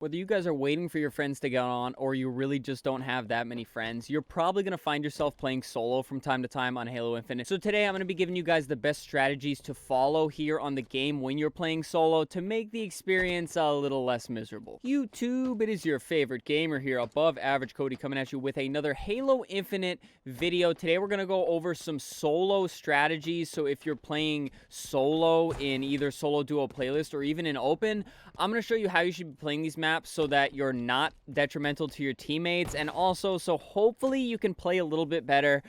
Whether you guys are waiting for your friends to get on or you really just don't have that many friends, you're probably going to find yourself playing solo from time to time on Halo Infinite. So today I'm going to be giving you guys the best strategies to follow here on the game when you're playing solo to make the experience a little less miserable. YouTube, it is your favorite gamer here, Above Average Cody, coming at you with another Halo Infinite video. Today we're going to go over some solo strategies. So if you're playing solo in either solo duo playlist or even in open, I'm going to show you how you should be playing these maps so that you're not detrimental to your teammates, and also so hopefully you can play a little bit better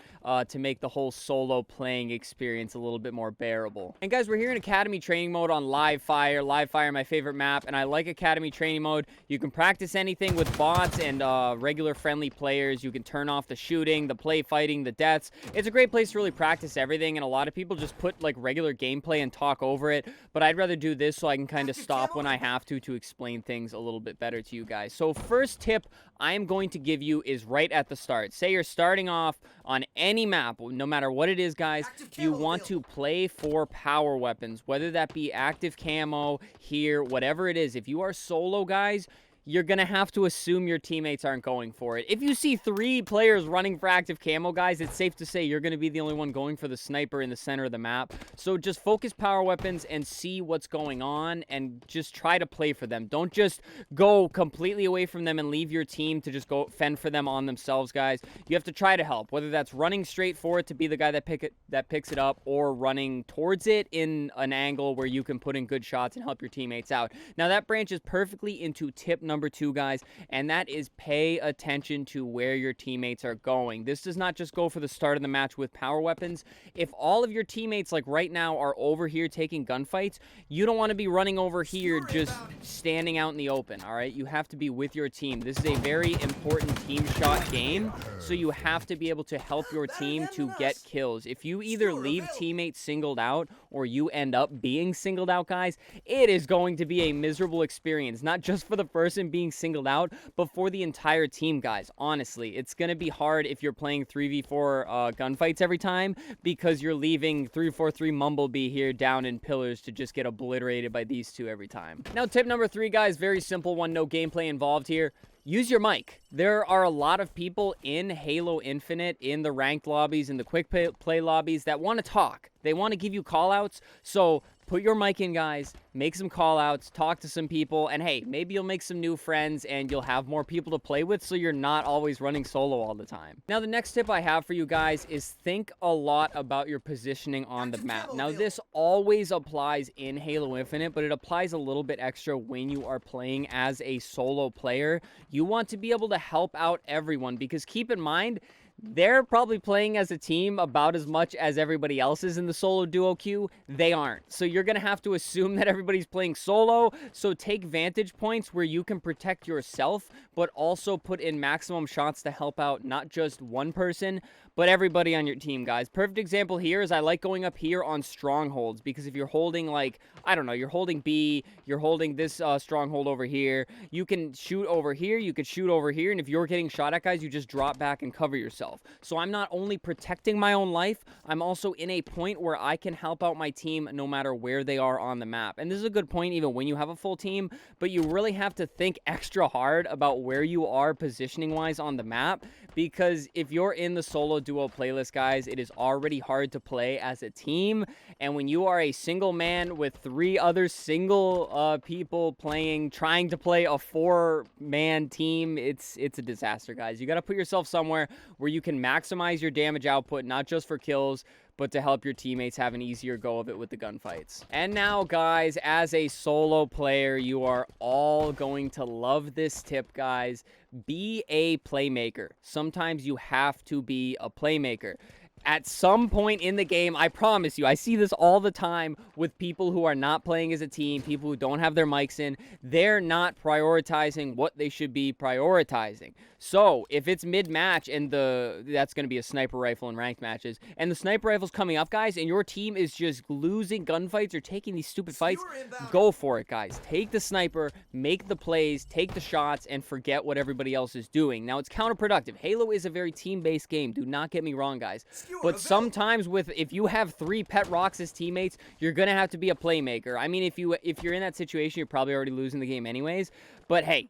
to make the whole solo playing experience a little bit more bearable. And guys, we're here in Academy Training Mode on Live Fire. Live Fire, my favorite map, and I like Academy Training Mode. You can practice anything with bots and regular friendly players. You can turn off the shooting, the play fighting, the deaths. It's a great place to really practice everything, and a lot of people just put like regular gameplay and talk over it, but I'd rather do this so I can kind of stop when I have to explain things a little bit better to you guys. So first tip I am going to give you is right at the start. Say you're starting off on any map, no matter what it is, guys, you want to play for power weapons, whether that be active camo, here, whatever it is. If you are solo, guys, you're going to have to assume your teammates aren't going for it. If you see 3 players running for active camo, guys, it's safe to say you're going to be the only one going for the sniper in the center of the map. So just focus power weapons and see what's going on and just try to play for them. Don't just go completely away from them and leave your team to just go fend for them on themselves, guys. You have to try to help, whether that's running straight for it to be the guy that picks it up, or running towards it in an angle where you can put in good shots and help your teammates out. Now that branches perfectly into tip number 2, guys, and that is pay attention to where your teammates are going. This does not just go for the start of the match with power weapons. If all of your teammates, like right now, are over here taking gunfights, you don't want to be running over here just standing out in the open, all right? You have to be with your team. This is a very important team shot game, so you have to be able to help your team to get kills. If you either leave teammates singled out or you end up being singled out, guys, it is going to be a miserable experience, not just for the person being singled out, but for the entire team, guys. Honestly, it's going to be hard if you're playing 3v4 gunfights every time, because you're leaving 343 Mumblebee here down in pillars to just get obliterated by these two every time. Now, tip number 3, guys, very simple one, no gameplay involved here. Use your mic. There are a lot of people in Halo Infinite, in the ranked lobbies, in the quick play lobbies, that want to talk. They want to give you call-outs, so put your mic in, guys, make some call-outs, talk to some people, and hey, maybe you'll make some new friends and you'll have more people to play with, so you're not always running solo all the time. Now, the next tip I have for you guys is think a lot about your positioning on the map. Now, this always applies in Halo Infinite, but it applies a little bit extra when you are playing as a solo player. You want to be able to help out everyone, because keep in mind, they're probably playing as a team about as much as everybody else is in the solo duo queue. They aren't. So you're going to have to assume that everybody's playing solo. So take vantage points where you can protect yourself, but also put in maximum shots to help out not just one person, but everybody on your team, guys. Perfect example here is I like going up here on strongholds, because if you're holding, like, I don't know, you're holding B, you're holding this stronghold over here, you can shoot over here, you could shoot over here, and if you're getting shot at, guys, you just drop back and cover yourself. So I'm not only protecting my own life, I'm also in a point where I can help out my team no matter where they are on the map. And this is a good point even when you have a full team, but you really have to think extra hard about where you are positioning-wise on the map, because if you're in the solo duo playlist, guys, it is already hard to play as a team, and when you are a single man with 3 other single people trying to play a 4-man team, it's a disaster, guys. You got to put yourself somewhere where you can maximize your damage output, not just for kills, but to help your teammates have an easier go of it with the gunfights. And now, guys, as a solo player, you are all going to love this tip, guys. Be a playmaker. Sometimes you have to be a playmaker. At some point in the game, I promise you, I see this all the time with people who are not playing as a team, people who don't have their mics in. They're not prioritizing what they should be prioritizing. So if it's mid-match and that's going to be a sniper rifle in ranked matches, and the sniper rifle's coming up, guys, and your team is just losing gunfights or taking these stupid fights, go for it, guys. Take the sniper, make the plays, take the shots, and forget what everybody else is doing. Now, it's counterproductive. Halo is a very team-based game. Do not get me wrong, guys. But sometimes if you have 3 Pet Rocks as teammates, you're going to have to be a playmaker. I mean, if you're in that situation, you're probably already losing the game anyways. But hey,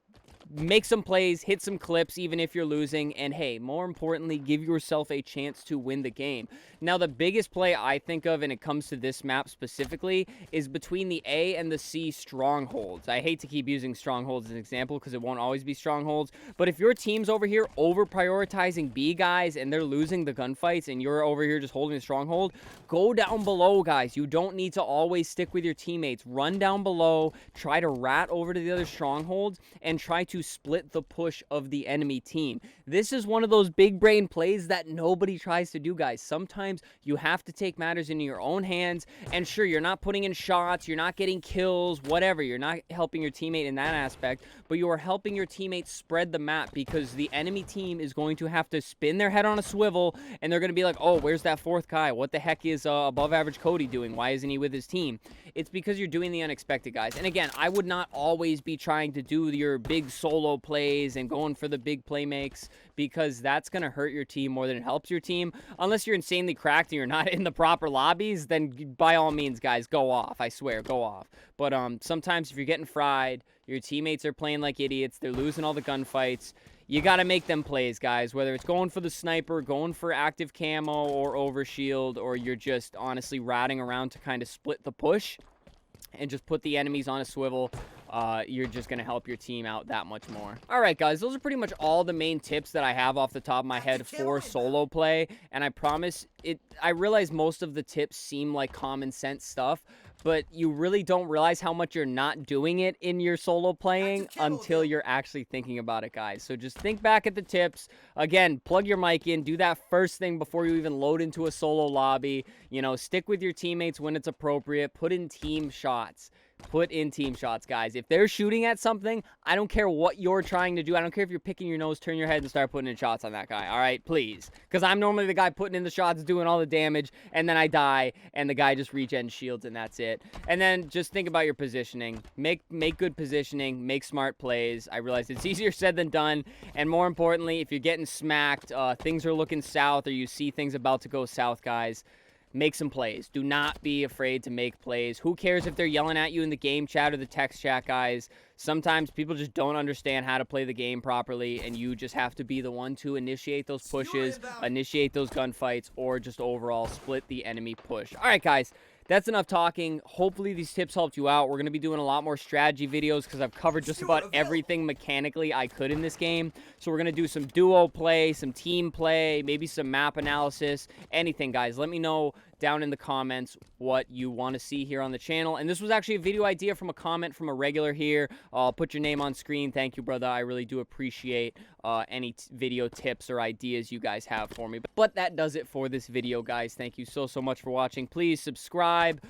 make some plays, hit some clips, even if you're losing, and hey, more importantly, give yourself a chance to win the game. Now, the biggest play I think of, and it comes to this map specifically, is between the A and the C strongholds. I hate to keep using strongholds as an example because it won't always be strongholds, but if your team's over here over prioritizing B guys and they're losing the gunfights and you're over here just holding the stronghold, go down below, guys. You don't need to always stick with your teammates. Run down below, try to rat over to the other strongholds, and try to split the push of the enemy team. This is one of those big brain plays that nobody tries to do, guys. Sometimes you have to take matters into your own hands, and sure, you're not putting in shots, you're not getting kills, whatever. You're not helping your teammate in that aspect, but you are helping your teammates spread the map because the enemy team is going to have to spin their head on a swivel, and they're going to be like, oh, where's that fourth guy? What the heck is above average Cody doing? Why isn't he with his team? It's because you're doing the unexpected, guys. And again, I would not always be trying to do your big solo plays and going for the big play makes, because that's going to hurt your team more than it helps your team. Unless you're insanely cracked and you're not in the proper lobbies, then by all means, guys, go off. I swear, go off. But sometimes if you're getting fried, your teammates are playing like idiots, they're losing all the gunfights, you got to make them plays, guys. Whether it's going for the sniper, going for active camo or overshield, or you're just honestly ratting around to kind of split the push and just put the enemies on a swivel, you're just going to help your team out that much more. All right, guys, those are pretty much all the main tips that I have off the top of my head for solo play. And I promise, I realize most of the tips seem like common sense stuff, but you really don't realize how much you're not doing it in your solo playing until you're actually thinking about it, guys. So just think back at the tips. Again, plug your mic in. Do that first thing before you even load into a solo lobby. You know, stick with your teammates when it's appropriate. Put in team shots. Put in team shots, guys. If they're shooting at something, I don't care what you're trying to do. I don't care if you're picking your nose, turn your head, and start putting in shots on that guy. All right, please. Because I'm normally the guy putting in the shots, doing all the damage, and then I die, and the guy just regens shields, and that's it. And then just think about your positioning. Make good positioning. Make smart plays. I realize it's easier said than done. And more importantly, if you're getting smacked, things are looking south, or you see things about to go south, guys, make some plays. Do not be afraid to make plays. Who cares if they're yelling at you in the game chat or the text chat, guys? Sometimes people just don't understand how to play the game properly, and you just have to be the one to initiate those pushes, initiate those gunfights, or just overall split the enemy push. All right, guys. That's enough talking. Hopefully these tips helped you out. We're going to be doing a lot more strategy videos because I've covered just about everything mechanically I could in this game. So we're going to do some duo play, some team play, maybe some map analysis, anything, guys. Let me know down in the comments what you want to see here on the channel. And this was actually a video idea from a comment from a regular here. I'll put your name on screen. Thank you, brother. I really do appreciate any video tips or ideas you guys have for me. But that does it for this video, guys. Thank you so much for watching. Please subscribe.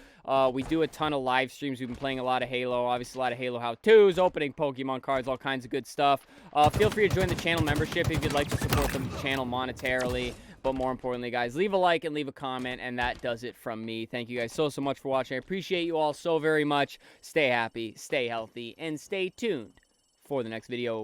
We do a ton of live streams. We've been playing a lot of Halo, obviously a lot of Halo how-tos, opening Pokemon cards, all kinds of good stuff. Feel free to join the channel membership if you'd like to support the channel monetarily. But more importantly, guys, leave a like and leave a comment, and that does it from me. Thank you guys so much for watching. I appreciate you all so very much. Stay happy, stay healthy, and stay tuned for the next video.